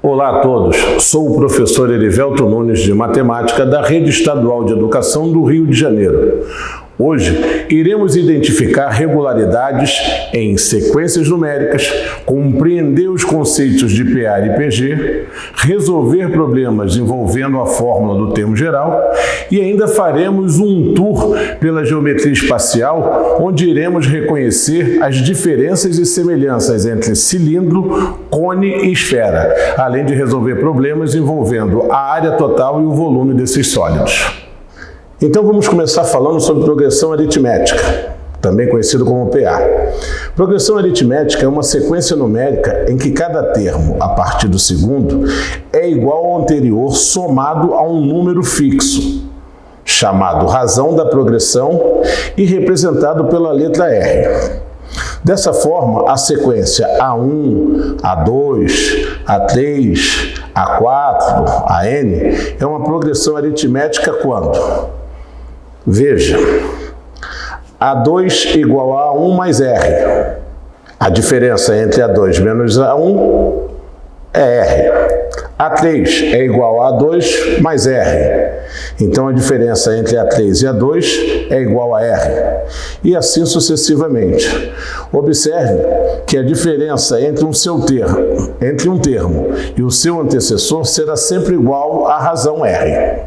Olá a todos, sou o professor Erivelto Nunes de Matemática da Rede Estadual de Educação do Rio de Janeiro. Hoje, iremos identificar regularidades em sequências numéricas, compreender os conceitos de PA e PG, resolver problemas envolvendo a fórmula do termo geral e ainda faremos um tour pela geometria espacial, onde iremos reconhecer as diferenças e semelhanças entre cilindro, cone e esfera, além de resolver problemas envolvendo a área total e o volume desses sólidos. Então vamos começar falando sobre progressão aritmética, também conhecido como PA. Progressão aritmética é uma sequência numérica em que cada termo, a partir do segundo, é igual ao anterior somado a um número fixo, chamado razão da progressão e representado pela letra R. Dessa forma, a sequência A1, A2, A3, A4, AN é uma progressão aritmética quando? Veja, A2 igual a A1 mais R. A diferença entre A2 menos A1 é R. A3 é igual a A2 mais R. Então, a diferença entre A3 e A2 é igual a R. E assim sucessivamente. Observe que a diferença entre um termo e o seu antecessor será sempre igual à razão R.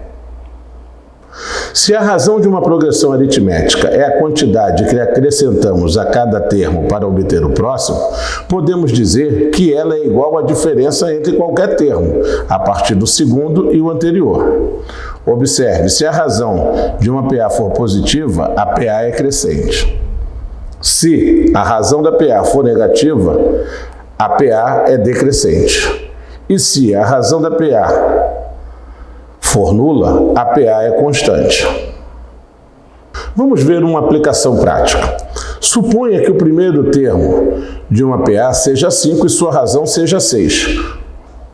Se a razão de uma progressão aritmética é a quantidade que acrescentamos a cada termo para obter o próximo, podemos dizer que ela é igual à diferença entre qualquer termo, a partir do segundo e o anterior. Observe, se a razão de uma PA for positiva, a PA é crescente. Se a razão da PA for negativa, a PA é decrescente. E se a razão da PA for nula, a PA é constante. Vamos ver uma aplicação prática. Suponha que o primeiro termo de uma PA seja 5 e sua razão seja 6.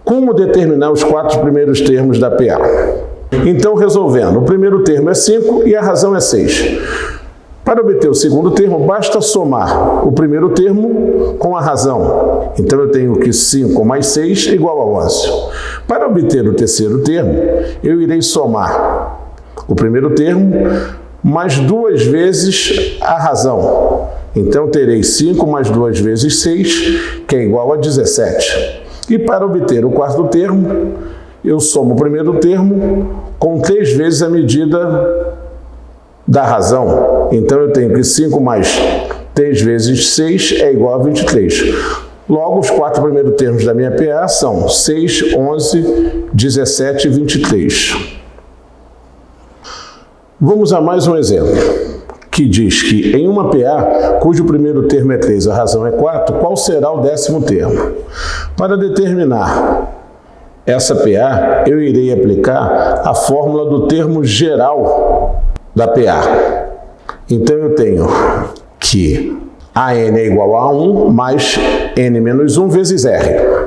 Como determinar os 4 primeiros termos da PA? Então, resolvendo, o primeiro termo é 5 e a razão é 6. Para obter o segundo termo, basta somar o primeiro termo com a razão. Então, eu tenho que 5 mais 6 é igual a 11. Para obter o terceiro termo, eu irei somar o primeiro termo mais 2 vezes a razão. Então, terei 5 mais 2 vezes 6, que é igual a 17. E para obter o quarto termo, eu somo o primeiro termo com 3 vezes a medida da razão. Então, eu tenho que 5 mais 3 vezes 6 é igual a 23. Logo, os 4 primeiros termos da minha PA são 6, 11, 17 e 23. Vamos a mais um exemplo, que diz que em uma PA, cujo primeiro termo é 3 e a razão é 4, qual será o 10º termo? Para determinar essa PA, eu irei aplicar a fórmula do termo geral da PA. Então, eu tenho que AN é igual a 1 mais N menos 1 vezes R.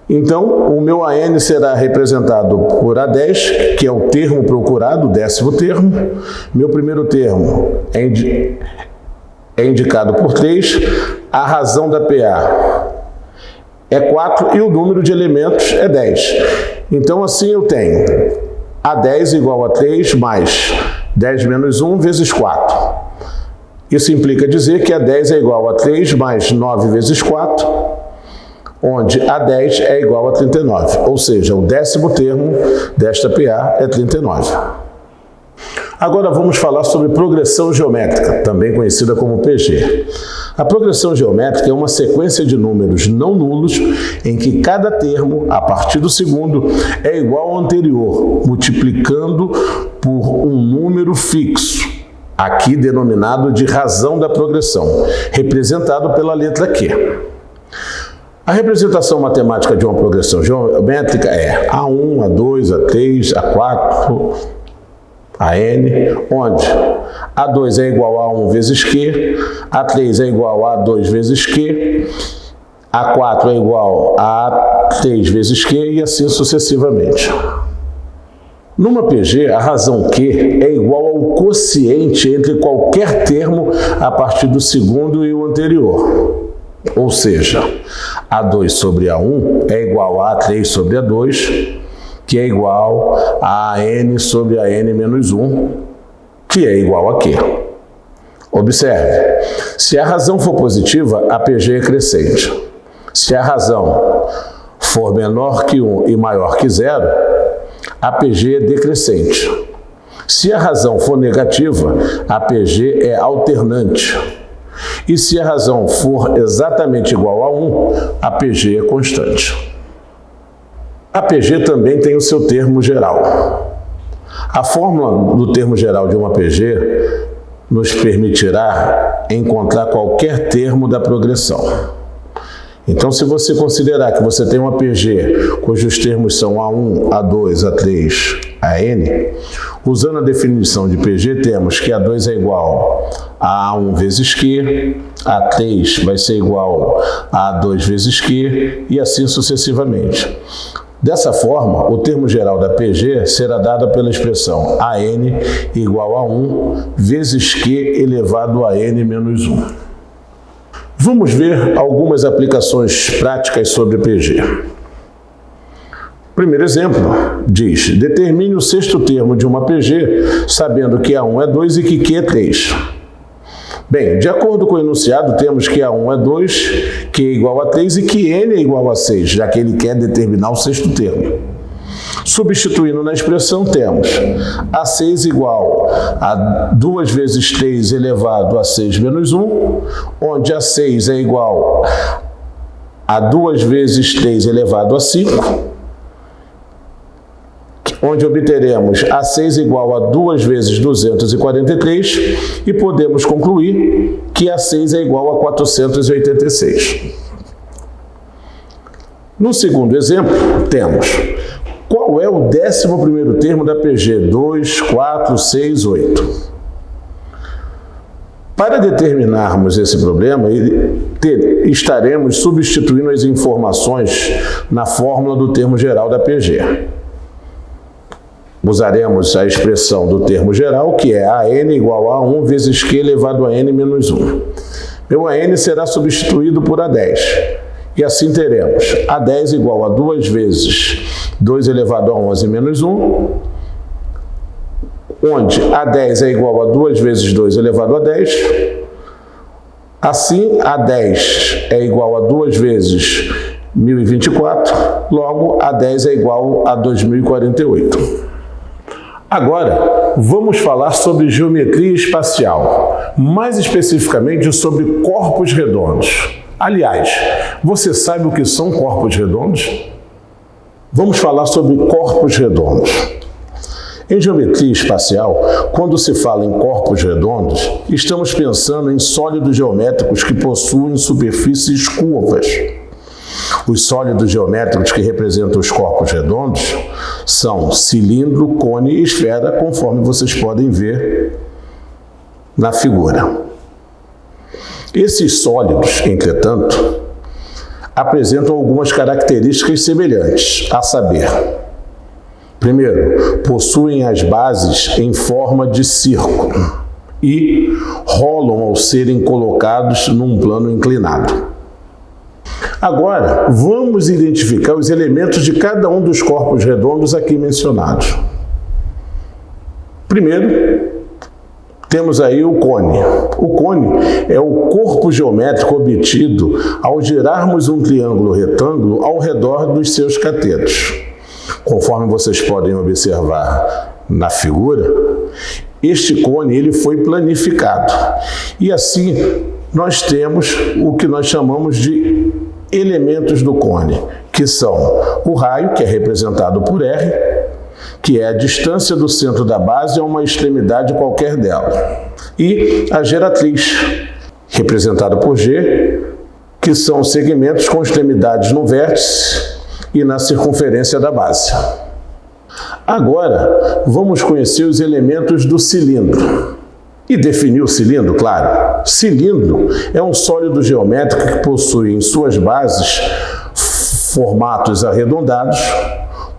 Então, o meu AN será representado por A10, que é o termo procurado, o 10º termo. Meu primeiro termo é indicado por 3. A razão da PA é 4 e o número de elementos é 10. Então, assim eu tenho A10 igual a 3 mais 10 menos 1 vezes 4. Isso implica dizer que A10 é igual a 3 mais 9 vezes 4, onde A10 é igual a 39, ou seja, o 10º termo desta PA é 39. Agora vamos falar sobre progressão geométrica, também conhecida como PG. A progressão geométrica é uma sequência de números não nulos em que cada termo, a partir do segundo, é igual ao anterior, multiplicando por um número fixo, aqui denominado de razão da progressão, representado pela letra Q. A representação matemática de uma progressão geométrica é A1, A2, A3, A4, AN, onde A2 é igual a 1 vezes Q, A3 é igual a 2 vezes Q, A4 é igual a A3 vezes Q e assim sucessivamente. Numa PG, a razão Q é igual ao quociente entre qualquer termo a partir do segundo e o anterior. Ou seja, A2 sobre A1 é igual a A3 sobre A2, que é igual a AN sobre AN menos 1, que é igual a Q. Observe, se a razão for positiva, a PG é crescente. Se a razão for menor que 1 e maior que 0, a PG é decrescente. Se a razão for negativa, a PG é alternante. E se a razão for exatamente igual a 1, a PG é constante. A PG também tem o seu termo geral. A fórmula do termo geral de uma PG nos permitirá encontrar qualquer termo da progressão. Então, se você considerar que você tem uma PG cujos termos são A1, A2, A3, AN, usando a definição de PG, temos que A2 é igual a A1 vezes Q, A3 vai ser igual a A2 vezes Q e assim sucessivamente. Dessa forma, o termo geral da PG será dado pela expressão AN igual a 1 vezes Q elevado a N menos 1. Vamos ver algumas aplicações práticas sobre PG. Primeiro exemplo diz: determine o sexto termo de uma PG, sabendo que A1 é 2 e que Q é 3. Bem, de acordo com o enunciado, temos que A1 é 2, Q é igual a 3 e que N é igual a 6, já que ele quer determinar o sexto termo. Substituindo na expressão, temos A6 igual a 2 vezes 3 elevado a 6 menos 1, onde A6 é igual a 2 vezes 3 elevado a 5, onde obteremos A6 igual a 2 vezes 243 e podemos concluir que A6 é igual a 486. No segundo exemplo, temos: qual é o 11º termo da PG? 2, 4, 6, 8. Para determinarmos esse problema, estaremos substituindo as informações na fórmula do termo geral da PG. Usaremos a expressão do termo geral, que é AN igual a 1 vezes Q elevado a N menos 1. Meu AN será substituído por A10. E assim teremos A10 igual a 2 vezes 2 elevado a 11 menos 1, onde A10 é igual a 2 vezes 2 elevado a 10. Assim, A10 é igual a 2 vezes 1024, logo A10 é igual a 2048. Agora, vamos falar sobre geometria espacial, mais especificamente sobre corpos redondos. Aliás, você sabe o que são corpos redondos? Vamos falar sobre corpos redondos. Em geometria espacial, quando se fala em corpos redondos, estamos pensando em sólidos geométricos que possuem superfícies curvas. Os sólidos geométricos que representam os corpos redondos são cilindro, cone e esfera, conforme vocês podem ver na figura. Esses sólidos, entretanto, apresentam algumas características semelhantes, a saber: primeiro, possuem as bases em forma de círculo e rolam ao serem colocados num plano inclinado. Agora, vamos identificar os elementos de cada um dos corpos redondos aqui mencionados. Primeiro, temos aí o cone. O cone é o corpo geométrico obtido ao girarmos um triângulo retângulo ao redor dos seus catetos. Conforme vocês podem observar na figura, este cone ele foi planificado. E assim, nós temos o que nós chamamos de elementos do cone, que são o raio, que é representado por R, que é a distância do centro da base a uma extremidade qualquer dela, e a geratriz, representada por G, que são os segmentos com extremidades no vértice e na circunferência da base. Agora, vamos conhecer os elementos do cilindro. E definir o cilindro, claro. Cilindro é um sólido geométrico que possui em suas bases formatos arredondados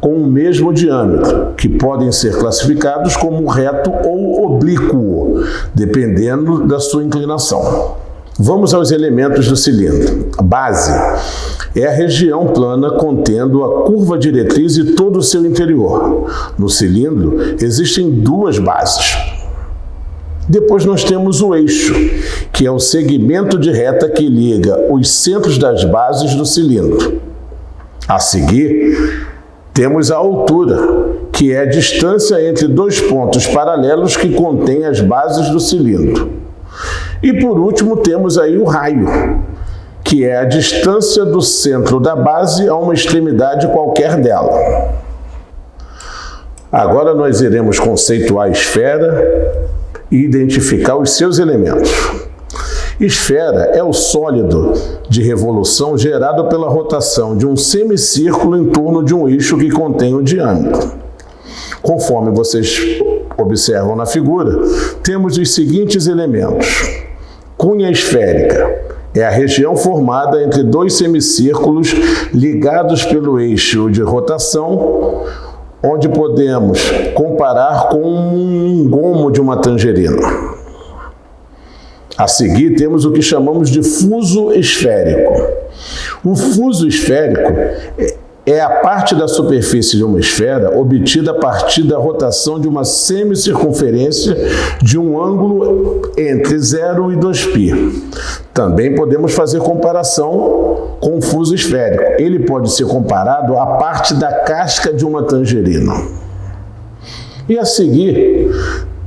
com o mesmo diâmetro, que podem ser classificados como reto ou oblíquo, dependendo da sua inclinação. Vamos aos elementos do cilindro. A base é a região plana contendo a curva diretriz e todo o seu interior. No cilindro existem duas bases. Depois nós temos o eixo, que é o segmento de reta que liga os centros das bases do cilindro. A seguir, temos a altura, que é a distância entre dois pontos paralelos que contêm as bases do cilindro. E por último temos aí o raio, que é a distância do centro da base a uma extremidade qualquer dela. Agora nós iremos conceituar a esfera e identificar os seus elementos. Esfera é o sólido de revolução gerado pela rotação de um semicírculo em torno de um eixo que contém o diâmetro. Conforme vocês observam na figura, temos os seguintes elementos. Cunha esférica é a região formada entre dois semicírculos ligados pelo eixo de rotação, onde podemos comparar com um gomo de uma tangerina. A seguir, temos o que chamamos de fuso esférico. O fuso esférico é a parte da superfície de uma esfera obtida a partir da rotação de uma semicircunferência de um ângulo entre 0 e 2π. Também podemos fazer comparação com o fuso esférico. Ele pode ser comparado à parte da casca de uma tangerina. E a seguir,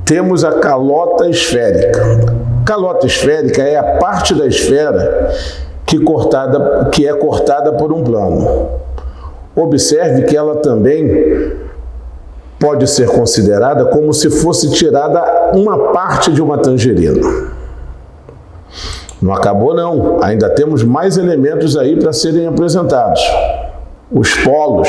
temos a calota esférica. Calota esférica é a parte da esfera que é cortada por um plano. Observe que ela também pode ser considerada como se fosse tirada uma parte de uma tangerina. Não acabou não, ainda temos mais elementos aí para serem apresentados. Os polos.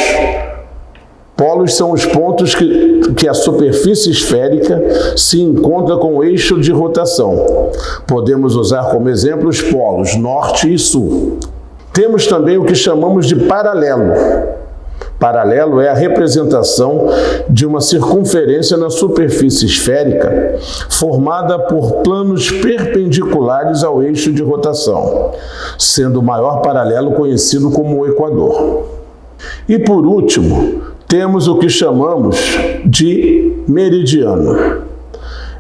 Polos são os pontos que a superfície esférica se encontra com o eixo de rotação. Podemos usar como exemplo os polos norte e sul. Temos também o que chamamos de paralelo. Paralelo é a representação de uma circunferência na superfície esférica formada por planos perpendiculares ao eixo de rotação, sendo o maior paralelo conhecido como o equador. E por último, temos o que chamamos de meridiano.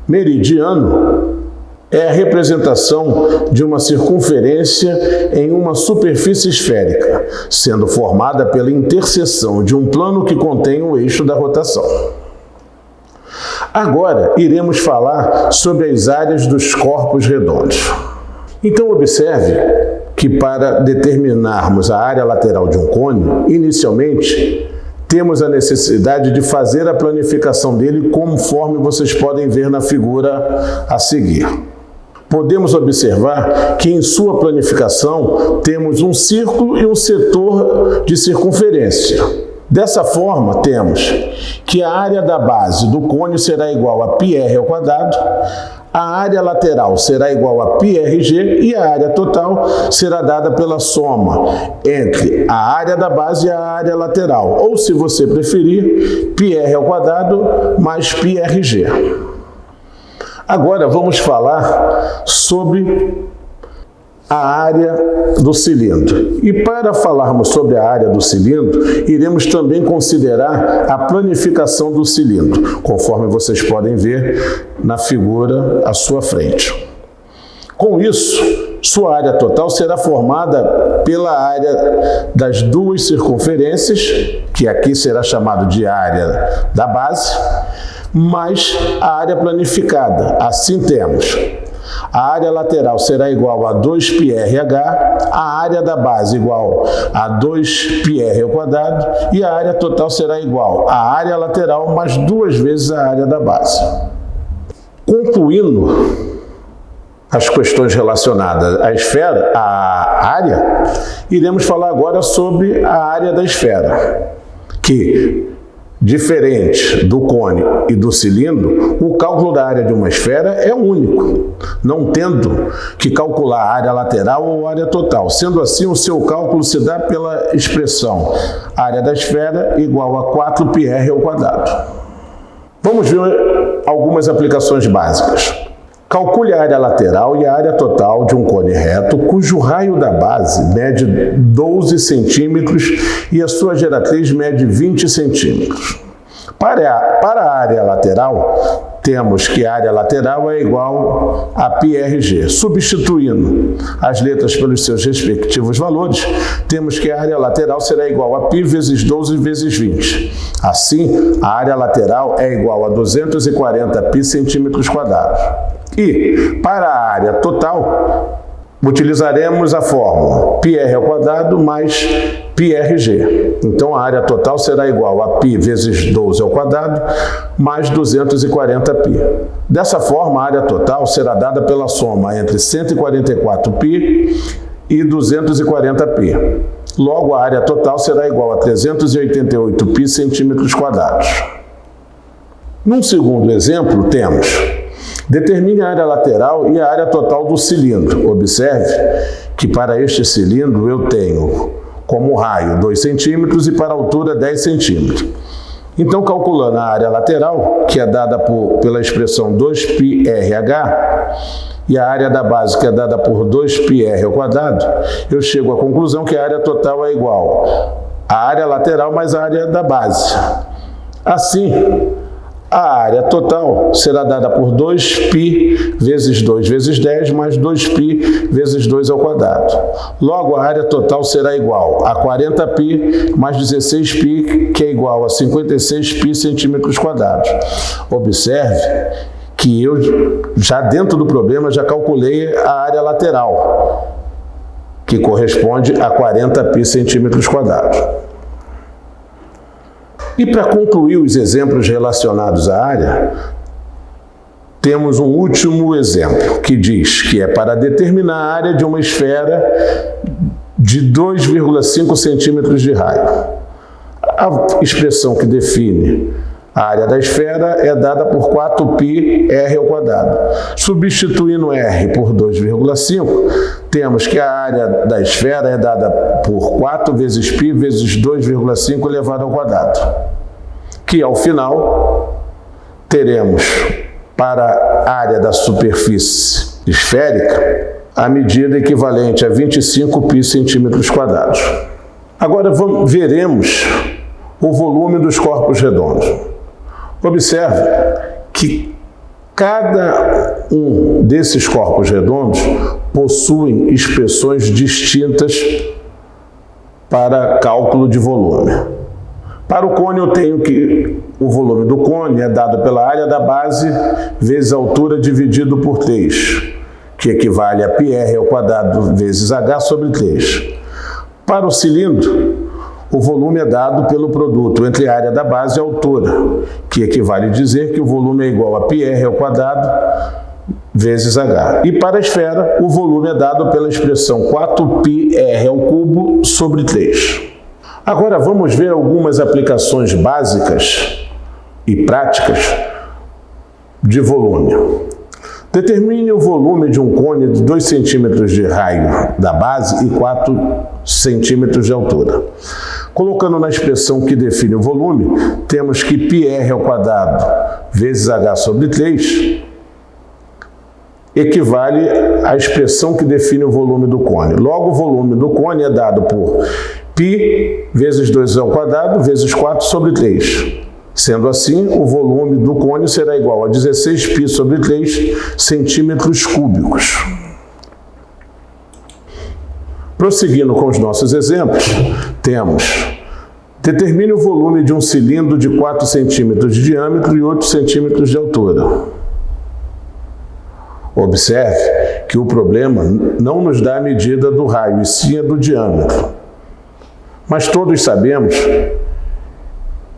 Meridiano é a representação de uma circunferência em uma superfície esférica, sendo formada pela interseção de um plano que contém o eixo da rotação. Agora, iremos falar sobre as áreas dos corpos redondos. Então, observe que para determinarmos a área lateral de um cone, inicialmente, temos a necessidade de fazer a planificação dele conforme vocês podem ver na figura a seguir. Podemos observar que em sua planificação temos um círculo e um setor de circunferência. Dessa forma, temos que a área da base do cone será igual a πr², a área lateral será igual a πrg e a área total será dada pela soma entre a área da base e a área lateral, ou, se você preferir, πr² mais πrg. Agora vamos falar sobre a área do cilindro. E para falarmos sobre a área do cilindro, iremos também considerar a planificação do cilindro, conforme vocês podem ver na figura à sua frente. Com isso, sua área total será formada pela área das duas circunferências, que aqui será chamado de área da base, mais a área planificada. Assim temos: a área lateral será igual a 2πrh, a área da base igual a 2πr² e a área total será igual à área lateral mais 2 vezes a área da base. Concluindo as questões relacionadas à esfera, à área, iremos falar agora sobre a área da esfera, que, diferente do cone e do cilindro, o cálculo da área de uma esfera é único, não tendo que calcular a área lateral ou área total. Sendo assim, o seu cálculo se dá pela expressão área da esfera igual a 4πr². Vamos ver algumas aplicações básicas. Calcule a área lateral e a área total de um cone reto, cujo raio da base mede 12 centímetros e a sua geratriz mede 20 centímetros. Para a área lateral, temos que a área lateral é igual a πRG. Substituindo as letras pelos seus respectivos valores, temos que a área lateral será igual a π vezes 12 vezes 20. Assim, a área lateral é igual a 240 π centímetros quadrados. E, para a área total, utilizaremos a fórmula πr² mais πRG. Então, a área total será igual a π vezes 12 ao quadrado mais 240 π. Dessa forma, a área total será dada pela soma entre 144 π e 240 π. Logo, a área total será igual a 388 π centímetros quadrados. Num segundo exemplo, temos: determine a área lateral e a área total do cilindro. Observe que para este cilindro eu tenho como raio 2 centímetros e para a altura 10 centímetros. Então, calculando a área lateral, que é dada pela expressão 2πRH, e a área da base, que é dada por 2πr², eu chego à conclusão que a área total é igual à área lateral mais a área da base. Assim, a área total será dada por 2π vezes 2 vezes 10 mais 2π vezes 2 ao quadrado. Logo, a área total será igual a 40π mais 16π, que é igual a 56π centímetros quadrados. Observe que eu, já dentro do problema, já calculei a área lateral, que corresponde a 40π centímetros quadrados. E para concluir os exemplos relacionados à área, temos um último exemplo, que diz que é para determinar a área de uma esfera de 2,5 centímetros de raio. A expressão que define a área da esfera é dada por 4πr². Substituindo r por 2,5, temos que a área da esfera é dada por 4 vezes π vezes 2,5 elevado ao quadrado. Que ao final teremos para a área da superfície esférica a medida equivalente a 25π centímetros quadrados. Agora veremos o volume dos corpos redondos. Observe que cada um desses corpos redondos possuem expressões distintas para cálculo de volume. Para o cone, eu tenho que o volume do cone é dado pela área da base vezes a altura dividido por 3, que equivale a πr² vezes h sobre 3. Para o cilindro, o volume é dado pelo produto entre a área da base e a altura, que equivale a dizer que o volume é igual a πr² vezes h. E para a esfera, o volume é dado pela expressão 4πr³ sobre 3. Agora vamos ver algumas aplicações básicas e práticas de volume. Determine o volume de um cone de 2 centímetros de raio da base e 4 centímetros de altura. Colocando na expressão que define o volume, temos que πr² vezes h sobre 3 equivale à expressão que define o volume do cone. Logo, o volume do cone é dado por π vezes 2 ao quadrado vezes 4 sobre 3. Sendo assim, o volume do cone será igual a 16π sobre 3 centímetros cúbicos. Prosseguindo com os nossos exemplos, temos: determine o volume de um cilindro de 4 centímetros de diâmetro e 8 centímetros de altura. Observe que o problema não nos dá a medida do raio, e sim a do diâmetro. Mas todos sabemos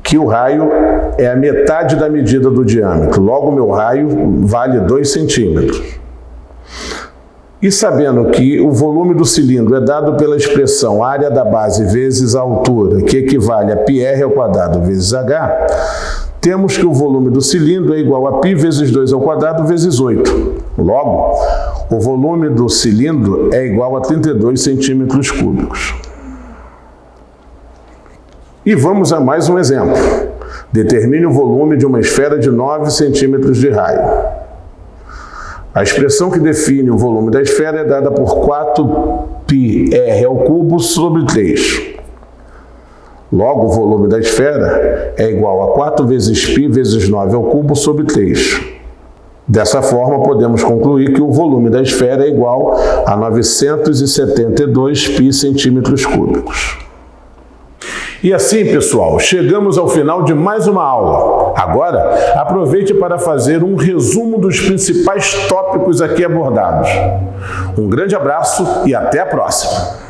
que o raio é a metade da medida do diâmetro. Logo, o meu raio vale 2 centímetros. E sabendo que o volume do cilindro é dado pela expressão área da base vezes a altura, que equivale a πr² vezes h, temos que o volume do cilindro é igual a π vezes 2 ao quadrado vezes 8. Logo, o volume do cilindro é igual a 32 centímetros cúbicos. E vamos a mais um exemplo. Determine o volume de uma esfera de 9 centímetros de raio. A expressão que define o volume da esfera é dada por 4πr ao cubo sobre 3. Logo, o volume da esfera é igual a 4 vezes π vezes 9 ao cubo sobre 3. Dessa forma, podemos concluir que o volume da esfera é igual a 972 π centímetros cúbicos. E assim, pessoal, chegamos ao final de mais uma aula. Agora, aproveite para fazer um resumo dos principais tópicos aqui abordados. Um grande abraço e até a próxima!